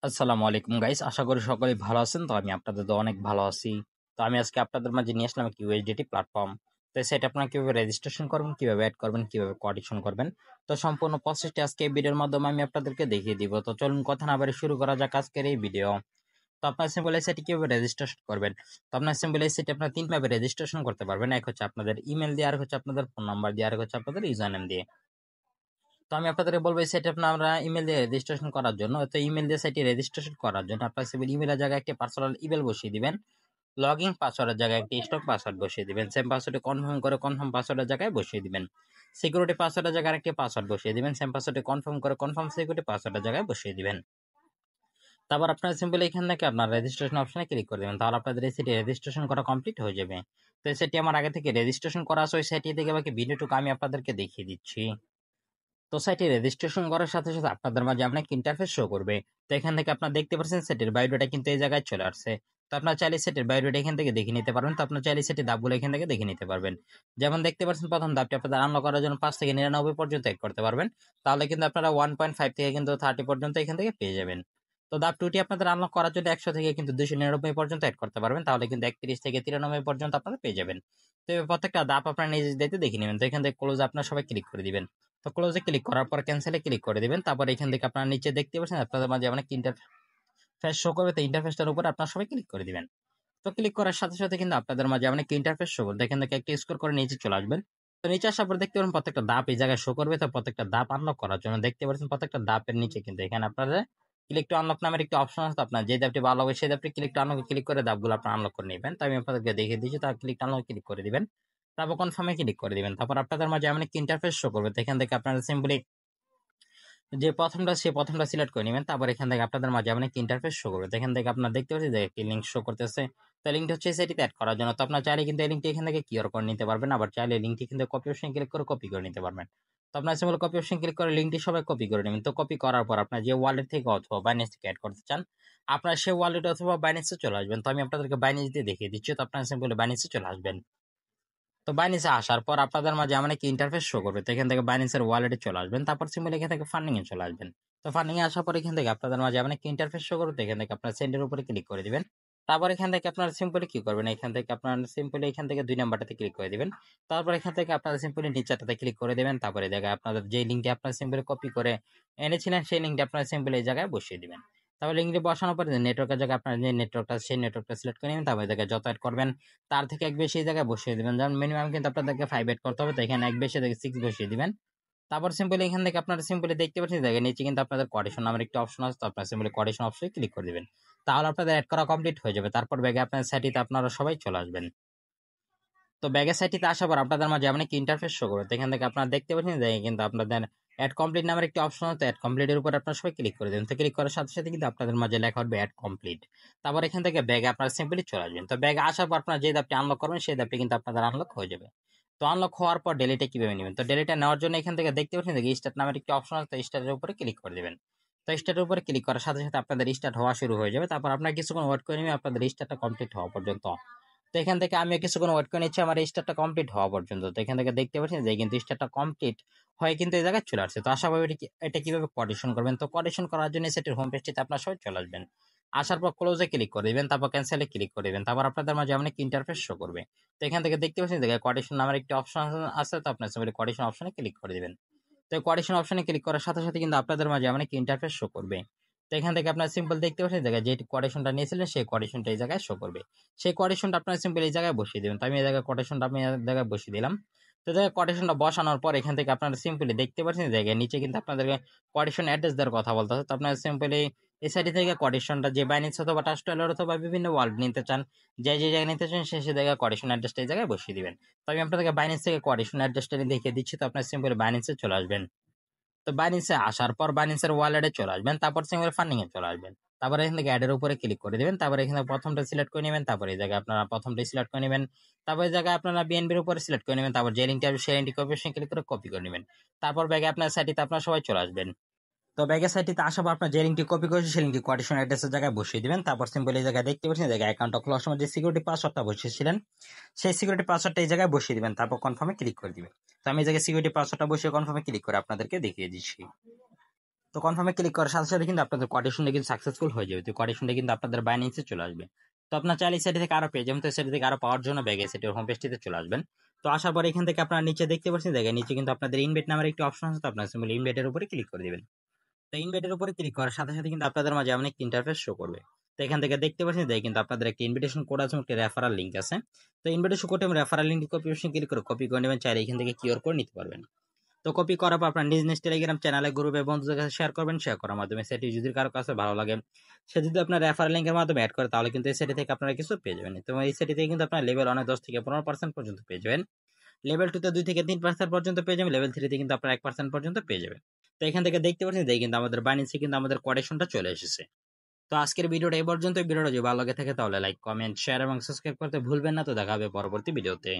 আসসালামু আলাইকুম গাইস, আশা করি সকলেই ভালো আছেন। তো আমি আপনাদের তো অনেক ভালো আছি। তো আমি আজকে আপনাদের মাঝে নিয়ে আসলাম একটি ইউএসডিটি প্ল্যাটফর্ম। তো সেটা আপনারা কিভাবে রেজিস্ট্রেশন করবেন, কিভাবে অ্যাড করবেন, কিভাবে কোঅর্ডিনেশন করবেন, তো সম্পূর্ণ প্রসেসটি আজকে এই ভিডিওর মাধ্যমে আমি আপনাদেরকে দেখিয়ে দিব। তো চলুন কথা না বাড়িয়ে শুরু করা যাক আজকের এই ভিডিও। তো আপনার সিম্পল এসআইটি কিভাবে রেজিস্ট্রেশন করবেন। তো আপনার সিম্পল এসআইটি আপনারা তিনভাবে রেজিস্ট্রেশন করতে পারবেন। এক হচ্ছে আপনাদের ইমেল দিয়ে, আর হচ্ছে আপনাদের ফোন নাম্বার দিয়ে, আর হচ্ছে আপনাদের ইউজার নেম দিয়ে। তো আমি আপনাদেরকে বলবো এই সেট আমরা ইমেল দিয়ে রেজিস্ট্রেশন করার জন্য। তো ইমেল দিয়ে সাইটে রেজিস্ট্রেশন করার জন্য আপনার সিভিল ইমেলের জায়গায় একটি পার্সোনাল ইমেল বসিয়ে দিবেন। লগ ইন পাসওয়ার্ডের জায়গায় একটি স্ট্রং পাসওয়ার্ড বসিয়ে দিবেন। সেম পাসওয়ার্ডে কনফার্ম করে কনফার্ম পাসওয়ার্ডের জায়গায় বসিয়ে দিবেন। সিকিউরিটি পাসওয়ার্ডের জায়গায় একটি পাসওয়ার্ড বসিয়ে দিবেন। সেম পাসওয়ার্ডে কনফার্ম করে কনফার্ম সিকিউরিটি পাসওয়ার্ডের জায়গায় বসিয়ে দিবেন। তারপর আপনার সিম্পল এখান থেকে আপনার রেজিস্ট্রেশন অপশনে ক্লিক করে দেবেন। তাহলে আপনাদের এই সেটি রেজিস্ট্রেশন করা কমপ্লিট হয়ে যাবে। তো সেটি আমার আগে থেকে রেজিস্ট্রেশন করা আছে, ওই সেটি থেকে বাকি ভিডিওটুকু আমি আপনাদেরকে দেখিয়ে দিচ্ছি। তো সাইটে রেজিস্ট্রেশন করার সাথে সাথে আপনাদের মাঝে আপনাকে ইন্টারফেস শো করবে। তো এখান থেকে আপনারা দেখতে পাচ্ছেন সেটের বায়োডাটা কিন্তু এই জায়গায় চলে আসছে। তো আপনার চাইলে সেটের বায়োডাটা এখান থেকে দেখে নিতে পারবেন। তো আপনার চাইলে সেটের ধাপগুলো এখান থেকে দেখে নিতে পারবেন। যেমন দেখতে পাচ্ছেন প্রথম ধাপটি আপনাদের আনলক করার জন্য 5 থেকে 99 পর্যন্ত অ্যাড করতে পারবেন। তাহলে কিন্তু আপনারা 1.5 থেকে কিন্তু 30 পর্যন্ত এখান থেকে পেয়ে যাবেন। তো ধাপ 2টি আপনাদের আনলক করার জন্য 100 থেকে কিন্তু 299 পর্যন্ত অ্যাড করতে পারবেন। তাহলে কিন্তু 31 থেকে 93 পর্যন্ত আপনারা পেয়ে যাবেন। তো এবার প্রত্যেকটা ধাপ আপনারা নিজে দেখে নেবেন। তো এখান থেকে ক্লোজ আপনারা সবাই ক্লিক করে দিবেন। তো ক্লোজে ক্লিক করার পর ক্যান্সেলে ক্লিক করে দিবেন। তারপর এখান থেকে আপনারা নিচে দেখতে পাচ্ছেন আপনাদের মাঝে অনেক ইন্টারফেস শো করবে। তো ইন্টারফেসটার উপর আপনারা সবাই ক্লিক করে দিবেন। তো ক্লিক করার সাথে সাথে কিন্তু আপনাদের মাঝে অনেক ইন্টারফেস শো করবে। এখান থেকে একটি স্ক্রল করে নিচে চলে আসবেন। তো নিচে আসার পর দেখতে পাবেন প্রত্যেকটা ধাপ এই জায়গায় শো করবে। তো প্রত্যেকটা ধাপ আনলক করার জন্য দেখতে পাচ্ছেন প্রত্যেকটা ধাপের নিচে কিন্তু এখানে আপনাদের ক্লিক টু আনলক নামের একটি অপশন আছে। আপনার যে ধাপটি ভালো হবে সেই ধাপটি ক্লিক টু আনলক ক্লিক করে ধাপগুলো আপনারা আনলক করে নেবেন। তো আমি আপনাদেরকে দেখিয়ে দিচ্ছি। তার ক্লিক টু আনলক ক্লিক করে দিবেন। তারপর কনফার্মে ক্লিক করে দিবেন। তারপর আপনাদের মাঝে অনেক ইন্টারফেস শো করবে। তো এখান থেকে আপনারা সিম্পলি যে প্রথমটা সিলেক্ট করে নেবেন। তারপর এখান থেকে আপনাদের মাঝে অনেক ইন্টারফেস শো করবে। তো এখান থেকে আপনারা দেখতে পাচ্ছেন যে একটি লিঙ্ক শো করতেছে। তো লিঙ্কটা হচ্ছে সেটিতে অ্যাড করার জন্য। তো আপনার চাইলে কিন্তু এই লিঙ্কটি এখান থেকে কিউআর করে নিতে পারবেন। আবার চাইলে লিঙ্কটি কিন্তু কপি অপশন ক্লিক করে কপি করে নিতে পারবেন। তো আপনার সিম্পল কপি অপশন ক্লিক করে লিঙ্কটি সবাই কপি করে নেবেন। তো কপি করার পর আপনার যে ওয়ালেট থেকে অথবা বাইন্যান্স থেকে অ্যাড করতে চান, আপনার সেই ওয়ালেট অথবা বাইন্যান্সে চলে আসবেন। তো আমি আপনাদেরকে বাইন্যান্স দিয়ে দেখিয়ে দিচ্ছি। তো আপনার সিম্পল বাইন্যান্সে চলে আসবেন। তো বাইন্যান্সে আসার পর আপনাদের মাঝে এমন একটা ইন্টারফেস শো করবে। তো এখান থেকে বাইন্যান্সের ওয়ালেটে চলে আসবেন। তারপর সিম্পলি এখান থেকে ফান্ডিং এ চলে আসবেন। তো ফান্ডিং এ আসার পর এখান থেকে আপনাদের মাঝে এমন একটা ইন্টারফেস শো করবে। তো এখান থেকে আপনার সেন্ডের উপরে ক্লিক করে দিবেন। তারপর এখান থেকে আপনারা সিম্পলি কি করবেন, এখান থেকে আপনার সিম্পলি এখান থেকে 2 নাম্বারটাতে ক্লিক করে দিবেন। তারপর এখান থেকে আপনারা সিম্পলি নিচেরটাতে ক্লিক করে দিবেন। তারপরে এই জায়গায় আপনাদের যে লিঙ্কটি আপনারা সিম্পলি কপি করে এনেছিলেন সেই লিঙ্কটি আপনারা সিম্পলি এই জায়গায় বসিয়ে দিবেন। তাহলে লিঙ্কটি বসানোর পরে নেটওয়ার্কের জায়গায় আপনার যে নেটওয়ার্কটা সেই নেটওয়ার্কটা সিলেক্ট করে নেবেন। তারপর এই জায়গায় যত অ্যাড করবেন তার থেকে এক বেশি এই জায়গায় বসিয়ে দিবেন। যেমন মিনিমাম কিন্তু আপনাদেরকে 5 এড করতে হবে। তো এখানে এক বেশি থেকে 6 বসিয়ে দিবেন। তারপর সিম্পলি এখান থেকে আপনারা সিম্পলি দেখতে পাচ্ছেন জায়গায় নিচে কিন্তু আপনাদের কোঅর্ডিনেশন নামের একটি অপশন আছে। তো আপনারা সিম্পলি কোঅর্ডিনেশন অপশনে ক্লিক করে দিবেন। তাহলে আপনাদের এড করা কমপ্লিট হয়ে যাবে। তারপর ব্যাগে আপনার সাইটটিতে আপনারা সবাই চলে আসবেন। তো ব্যাগের সাইটটিতে আসার পর আপনাদের মাঝে এমন একটি ইন্টারফেস শো করবে। তো এখান থেকে আপনারা দেখতে পাচ্ছেন যে কিন্তু আপনাদের অ্যাড কমপ্লিট নামের একটি অপশন আছে। অ্যাড কমপ্লিটের উপর আপনারা সবাই ক্লিক করে দেবেন। তো ক্লিক করার সাথে সাথে কিন্তু আপনাদের মাঝে লেখা হবে অ্যাড কমপ্লিট। তারপর এখান থেকে ব্যাগে আপনারা সিম্পলি চলে আসবেন। তো ব্যাগে আসার পর আপনারা যে ধাপটি আনলক করবেন সেই ধাপটি কিন্তু আপনাদের আনলক হয়ে যাবে। তো আনলক হওয়ার পর ডেলিটা কিভাবে নেবেন, তো ডেলিটা নেওয়ার জন্য এখান থেকে দেখতে পাচ্ছেন যে স্টার্ট নামের একটি অপশন আছে। তো স্টার্টের উপরে ক্লিক করে দিবেন। তো স্টার্টের উপরে ক্লিক করার সাথে সাথে আপনাদের স্টার্ট হওয়া শুরু হয়ে যাবে। তারপর আপনারা কিছুক্ষণ ওয়েট করে নেবেন আপনাদের স্টার্টটা কমপ্লিট হওয়া পর্যন্ত। তো এখান থেকে আমি কিছুক্ষণ ওয়েট করে নিচ্ছি আমার স্টারটা কমপ্লিট হওয়া পর্যন্ত। তো এখান থেকে দেখতে পাচ্ছেন যে কিন্তু স্টারটা কমপ্লিট হয়ে কিন্তু এই জায়গায় চলে আসছে। তো আশা করি এটা কিভাবে কোঅর্ডিনেশন করবেন। তো কোঅর্ডিনেশন করার জন্য সেটির হোম পেজটিতে আপনার সবাই চলে আসবেন। আসার পর ক্লোজে ক্লিক করে দিবেন। তারপর ক্যান্সেলে ক্লিক করে দিবেন। তারপর আপনাদের মাঝে অনেক ইন্টারফেস শো করবে। তো এখান থেকে দেখতে পাচ্ছেন যে কোঅর্ডিনেশন নামের একটি অপশন আছে। তো আপনার সবাই কোঅর্ডিনেশন অপশনে ক্লিক করে দিবেন। তো কোঅর্ডিনেশন অপশনে ক্লিক করার সাথে সাথে কিন্তু আপনাদের মাঝে অনেক ইন্টারফেস শো করবে। তো এখান থেকে আপনার সিম্পল দেখতে পাচ্ছেন জায়গায় যে কোঅর্ডিনেশনটা নিয়েছিলেন সেই কোঅর্ডিনেশনটা এই জায়গায় শো করবে। সেই কোঅর্ডিনেশনটা আপনার সিম্পল এই জায়গায় বসিয়ে দিবেন। তো আমি এই জায়গায় কোঅর্ডিনেশনটা আমি এই জায়গায় বসিয়ে দিলাম। তো জায়গায় কোঅর্ডিনেশনটা বসানোর পর এখান থেকে আপনারা সিম্পলি দেখতে পাচ্ছেন জায়গায় নিচে কিন্তু আপনাদেরকে কোঅর্ডিনেশন অ্যাড্রেস দেওয়ার কথা বলতে হবে। তো আপনারা সিম্পলি এই সাইড থেকে কোঅর্ডিনেশনটা যে বাইন্যান্স অথবা ট্রাস্টওয়ালের অথবা বিভিন্ন ওয়ালেট নিতে চান, যে জায়গায় নিতে চান সে জায়গায় কোঅর্ডিনেশন অ্যাড্রেসটা এই জায়গায় বসিয়ে দিবেন। তো আমি আপনাদেরকে বাইন্যান্স থেকে কোঅর্ডিনেশন অ্যাড্রেসটা দেখিয়ে দিচ্ছি। তো আপনার সিম্পলি বাইন্যান্সে চলে আসবেন। তো বাইন্যান্সে আসার পর বাইন্যান্সের ওয়ালেটে চলে আসবেন। তারপর সিম্পল ফান্ডিং এ চলে আসবেন। তারপরে এখান থেকে অ্যাড এর উপরে ক্লিক করে দিবেন। তারপরে এখানে প্রথমটা সিলেক্ট করে নেবেন। তারপরে এই জায়গায় আপনারা প্রথমটাই সিলেক্ট করে নেবেন। তারপর এই জায়গায় আপনারা বিএনবির উপরে সিলেক্ট করে নেবেন। তারপর যে লিঙ্কটি আসবে সেই লিঙ্কটি কপি ক্লিক করে কপি করে নেবেন। তারপর ব্যাগে আপনার সাইটটিতে আপনারা সবাই চলে আসবেন। তো ব্যাগের সাইটটিতে আসার পর আপনার যে লিঙ্কটি কপি করেছে সেই লিঙ্কটি কোঅর্ডিনেশন অ্যাড্রেসের জায়গায় বসিয়ে দিবেন। তারপর সিম্পল এই জায়গায় দেখতে পাচ্ছেন জায়গায় অ্যাকাউন্টটা খোলার সময় যে সিকিউরিটি পাসওয়ার্ডটা বসিয়েছিলেন সেই সিকিউরিটি পাসওয়ার্ডটা এই জায়গায় বসিয়ে দিবেন। তারপর কনফার্মে ক্লিক করে দিবেন। তো আমি এই জায়গায় সিকিউরিটি পাসওয়ার্ডটা বসিয়ে কনফার্মে ক্লিক করে আপনাদেরকে দেখিয়ে দিচ্ছি। তো কনফার্মে ক্লিক করার সাথে সাথে কিন্তু আপনাদের কোটেশনটা কিন্তু সাকসেসফুল হয়ে যাবে। তো কোটেশনটা কিন্তু আপনাদের বাইন্যান্সে চলে আসবে। তো আপনার চাইলে সেটি থেকে আরো পেয়ে যাবেন। তো সেটি থেকে আরো পাওয়ার জন্য ব্যাগে সেটির হোম পেজটিতে চলে আসবেন। তো আসার পরে এখান থেকে আপনারা নিচে দেখতে পাচ্ছেন, দেখেন নিচে কিন্তু আপনাদের ইনভেট নামের একটি অপশন আছে। তো আপনার সিম্পল ইনভেটের উপরে ক্লিক করে দিবেন। তো ইনভাইটের উপরে ক্লিক করার সাথে সাথে কিন্তু আপনাদের মাঝে এমন একটি ইন্টারফেস শো করবে। তো এখান থেকে দেখতে পাচ্ছেন যে কিন্তু আপনাদের একটি ইনভিটেশন কোড আছে, একটি রেফারাল লিংক আছে। তো ইনভিটেশন কোড এবং রেফারাল লিংকটি কপি অপশন ক্লিক করে কপি করে নেবেন, চাইলে এখান থেকে কিউআর কোড নিতে পারবেন। তো কপি করার পর আপনার নিজ নিজ টেলিগ্রাম চ্যানেলে গ্রুপে বন্ধুদের কাছে শেয়ার করবেন। শেয়ার করার মাধ্যমে সেটি যদি কারো কাছে ভালো লাগে, সে যদি আপনার রেফারেল লিংকের মাধ্যমে অ্যাড করে, তাহলে কিন্তু এই সেটি থেকে আপনারা কিছু পেয়ে যাবেন। তো এই সেটি থেকে কিন্তু আপনার লেভেল 1 10 থেকে 15% পর্যন্ত পেয়ে যাবেন। লেভেল 2 তে 2 থেকে 3% পর্যন্ত পেয়ে যাবেন। লেভেল 3 তে কিন্তু আপনার 1% পর্যন্ত পেয়ে যাবেন। তো এখান থেকে দেখতে পাচ্ছেন যে কিন্তু আমাদের বাইন্যান্সে কিন্তু আমাদের কোটেশনটা চলে এসেছে। তো আজকের ভিডিওটা এই পর্যন্ত। ভিডিওটা যদি ভালো লাগে থাকে তাহলে লাইক, কমেন্ট, শেয়ার এবং সাবস্ক্রাইব করতে ভুলবেন না। তো দেখা হবে পরবর্তী ভিডিওতে।